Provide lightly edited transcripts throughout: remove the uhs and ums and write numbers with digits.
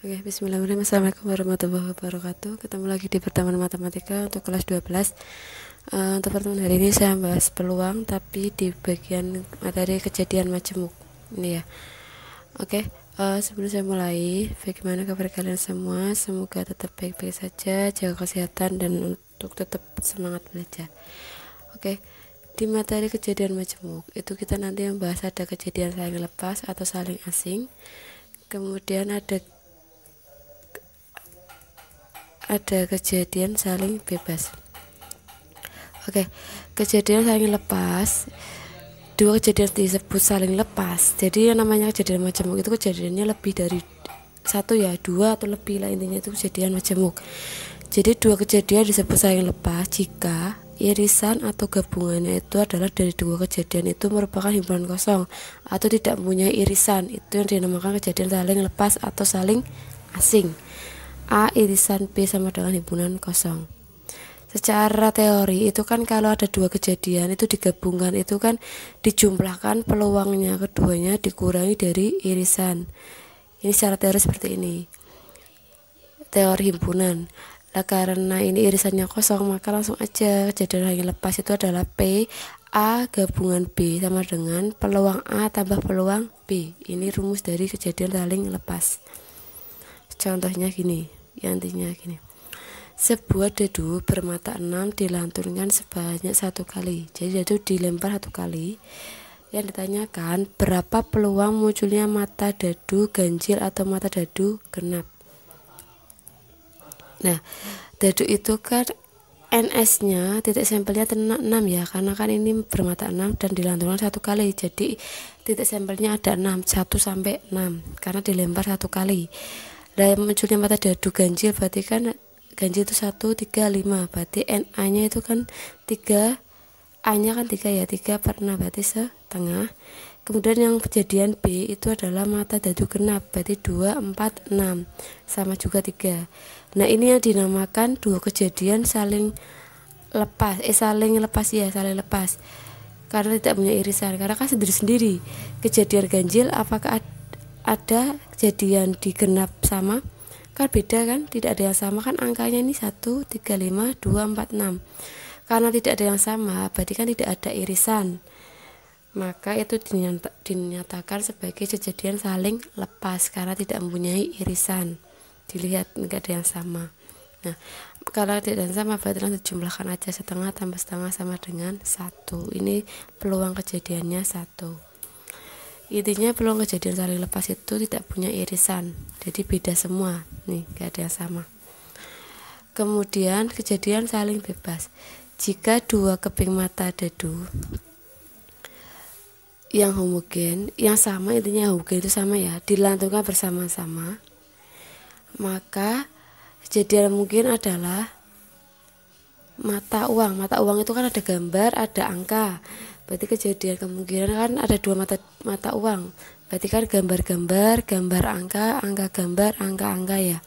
Oke, bismillahirrahmanirrahim. Assalamualaikum warahmatullahi wabarakatuh. Ketemu lagi di pertemuan matematika untuk kelas 12. Untuk pertemuan hari ini saya bahas peluang, tapi di bagian materi kejadian majemuk ini ya. Oke, sebelum saya mulai, bagaimana kabar kalian semua? Semoga tetap baik-baik saja, jaga kesehatan dan untuk tetap semangat belajar. Oke, di materi kejadian majemuk itu kita nanti membahas ada kejadian saling lepas atau saling asing, kemudian ada kejadian saling bebas. Oke, kejadian saling lepas, dua kejadian disebut saling lepas. Jadi yang namanya kejadian majemuk itu kejadiannya lebih dari satu ya, dua atau lebih lah, intinya itu kejadian majemuk. Jadi dua kejadian disebut saling lepas jika irisan atau gabungannya itu adalah dari dua kejadian itu merupakan himpunan kosong atau tidak mempunyai irisan. Itu yang dinamakan kejadian saling lepas atau saling asing. A irisan B sama dengan himpunan kosong. Secara teori itu kan kalau ada dua kejadian itu digabungkan, itu kan dijumlahkan peluangnya keduanya dikurangi dari irisan. Ini secara teori seperti ini, teori himpunan. Nah, karena ini irisannya kosong, maka langsung aja kejadian saling lepas itu adalah P A gabungan B sama dengan peluang A tambah peluang B. Ini rumus dari kejadian saling lepas. Contohnya gini, intinya gini. Sebuah dadu bermata 6 dilantunkan sebanyak 1 kali. Jadi dadu dilempar 1 kali. Yang ditanyakan berapa peluang munculnya mata dadu ganjil atau mata dadu genap. Nah, dadu itu kan NS-nya titik sampelnya 6 ya, karena kan ini bermata 6 dan dilantunkan 1 kali. Jadi titik sampelnya ada 6, 1 sampai 6 karena dilempar 1 kali. Dan munculnya mata dadu ganjil berarti kan ganjil itu 1, 3, 5. Berarti NA-nya itu kan 3, A-nya kan 3 ya, 3 per 6 berarti setengah. Kemudian yang kejadian B itu adalah mata dadu genap, berarti 2, 4, 6. Sama juga 3. Nah, ini yang dinamakan dua kejadian saling lepas. Saling lepas. Karena tidak punya irisan. Karena kan sendiri-sendiri. Kejadian ganjil apakah ada kejadian di genap sama? Kan beda kan, tidak ada yang sama kan, angkanya ini 1, 3, 5, 2, 4, 6. Karena tidak ada yang sama, berarti kan tidak ada irisan, maka itu dinyatakan sebagai kejadian saling lepas karena tidak mempunyai irisan. Dilihat enggak ada yang sama. Nah, kalau tidak ada yang sama berarti langsung jumlahkan aja, setengah tambah setengah sama dengan 1. Ini peluang kejadiannya 1. Intinya peluang kejadian saling lepas itu tidak punya irisan, jadi beda semua nih, gak ada yang sama. Kemudian kejadian saling bebas, jika dua keping mata dadu yang homogen, yang sama, intinya homogen itu sama ya, dilantunkan bersama-sama, maka kejadian mungkin adalah mata uang. Mata uang itu kan ada gambar, ada angka. Berarti kejadian kemungkinan kan ada dua mata uang. Berarti kan gambar-gambar, gambar angka, angka gambar, angka-angka ya.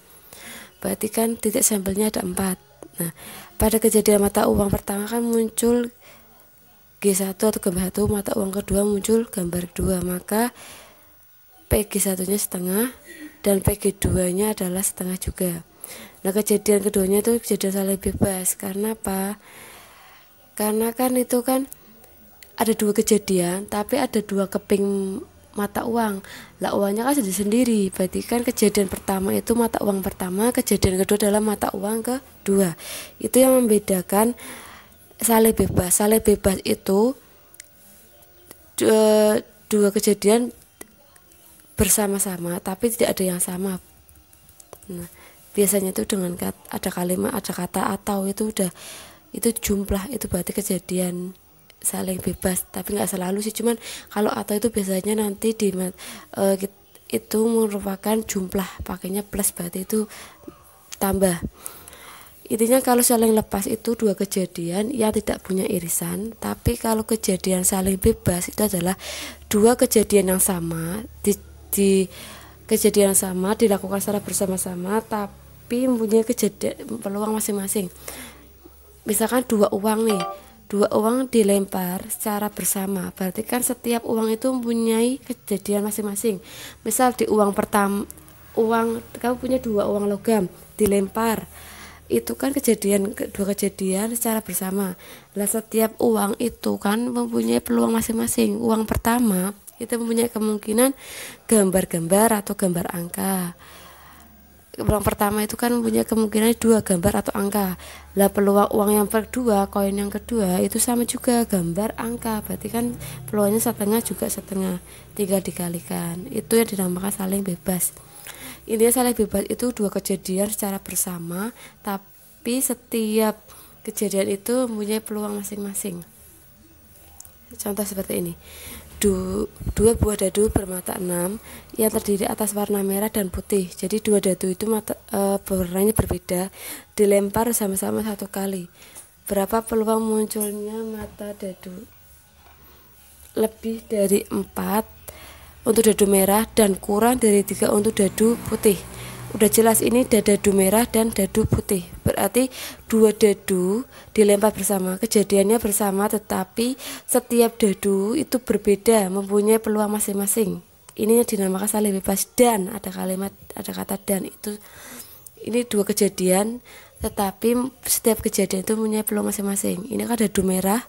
Berarti kan titik sampelnya ada 4. Nah, pada kejadian mata uang pertama kan muncul G1 atau gambar 1, mata uang kedua muncul gambar 2, maka PG1-nya setengah dan PG2-nya adalah setengah juga. Nah, kejadian keduanya itu kejadian saling bebas. Karena apa? Karena kan itu kan ada dua kejadian, tapi ada dua keping mata uang. Lah, uangnya kan sendiri-sendiri. Berarti kan kejadian pertama itu mata uang pertama, kejadian kedua adalah mata uang kedua. Itu yang membedakan saling bebas. Saling bebas itu dua kejadian bersama-sama, tapi tidak ada yang sama. Nah, biasanya itu dengan ada kalimat, ada kata atau, itu udah, itu jumlah, itu berarti kejadian saling bebas. Tapi nggak selalu sih, cuman kalau atau itu biasanya nanti itu merupakan jumlah, pakainya plus, berarti itu tambah. Intinya kalau saling lepas itu dua kejadian yang tidak punya irisan. Tapi kalau kejadian saling bebas itu adalah dua kejadian yang sama, di kejadian sama dilakukan secara bersama-sama tapi mempunyai kejadian peluang masing-masing. Misalkan dua uang nih, dua uang dilempar secara bersama, berarti kan setiap uang itu mempunyai kejadian masing-masing. Misal di uang pertama, kamu punya 2 uang logam dilempar, itu kan dua kejadian secara bersama. Lah setiap uang itu kan mempunyai peluang masing-masing. Uang pertama itu mempunyai kemungkinan gambar-gambar atau gambar angka. Uang pertama itu kan mempunyai kemungkinan 2 gambar atau angka. Lah peluang uang yang kedua, koin yang kedua itu sama juga gambar angka. Berarti kan peluangnya setengah juga setengah, tinggal dikalikan. Itu yang dinamakan saling bebas. Intinya saling bebas itu 2 kejadian secara bersama, tapi setiap kejadian itu mempunyai peluang masing-masing. Contoh seperti ini. 2 buah dadu bermata 6 yang terdiri atas warna merah dan putih. Jadi 2 dadu itu warnanya berbeda, dilempar sama-sama 1 kali. Berapa peluang munculnya mata dadu? Lebih dari 4 untuk dadu merah dan kurang dari 3 untuk dadu putih. Udah jelas ini dadu merah dan dadu putih. Berarti 2 dadu dilempar bersama, kejadiannya bersama, tetapi setiap dadu itu berbeda, mempunyai peluang masing-masing. Ini yang dinamakan saling bebas. Dan ada kata dan, itu ini 2 kejadian, tetapi setiap kejadian itu mempunyai peluang masing-masing. Ini kan dadu merah,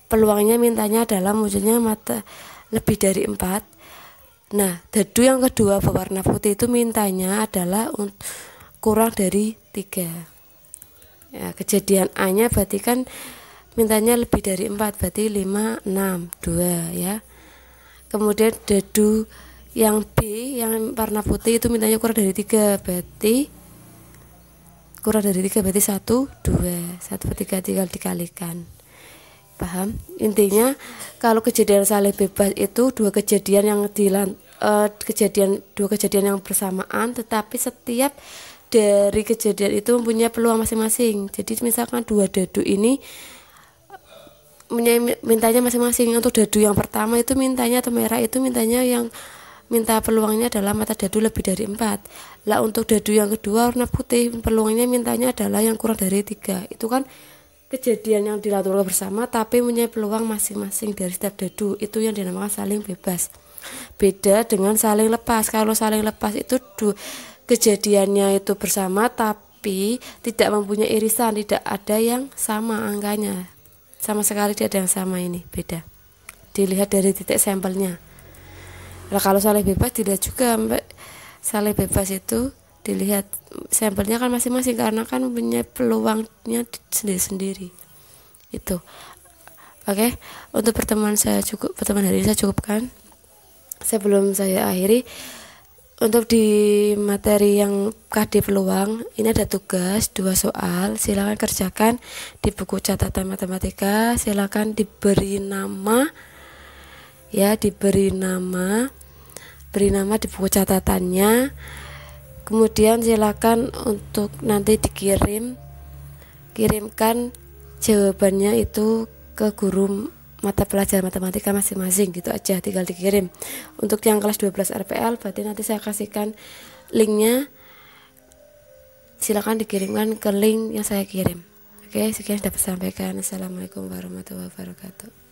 peluangnya mintanya adalah munculnya mata lebih dari 4. Nah, dadu yang kedua berwarna putih itu mintanya adalah kurang dari 3. Ya, kejadian A-nya berarti kan mintanya lebih dari 4, berarti 5, 6, 2 ya. Kemudian dadu yang B yang warna putih itu mintanya kurang dari 3, berarti 1, 2, 1/3 tinggal dikalikan. Paham? Intinya kalau kejadian saling bebas itu 2 kejadian yang yang bersamaan, tetapi setiap dari kejadian itu mempunyai peluang masing-masing. Jadi misalkan 2 dadu ini mintanya masing-masing. Untuk dadu yang pertama itu mintanya atau merah itu mintanya yang minta peluangnya adalah mata dadu lebih dari 4. Lah untuk dadu yang kedua warna putih, peluangnya mintanya adalah yang kurang dari 3. Itu kan kejadian yang dilakukan bersama tapi mempunyai peluang masing-masing dari setiap dadu. Itu yang dinamakan saling bebas. Beda dengan saling lepas. Kalau saling lepas itu kejadiannya itu bersama tapi tidak mempunyai irisan, tidak ada yang sama angkanya, sama sekali tidak ada yang sama. Ini beda, dilihat dari titik sampelnya. Nah kalau saling bebas tidak juga, saling bebas itu dilihat sampelnya kan masing-masing karena kan punya peluangnya sendiri-sendiri. Itu oke. Untuk pertemuan hari ini saya cukupkan. Sebelum saya akhiri, untuk di materi yang KD peluang ini ada tugas 2 soal, silakan kerjakan di buku catatan matematika. Silakan diberi nama ya, beri nama di buku catatannya. Kemudian silakan untuk nanti kirimkan jawabannya itu ke guru mata pelajaran matematika masing-masing, gitu aja, tinggal dikirim. Untuk yang kelas 12 RPL berarti nanti saya kasihkan linknya, silakan dikirimkan ke link yang saya kirim. Oke, sekian dapat sampaikan. Assalamualaikum warahmatullahi wabarakatuh.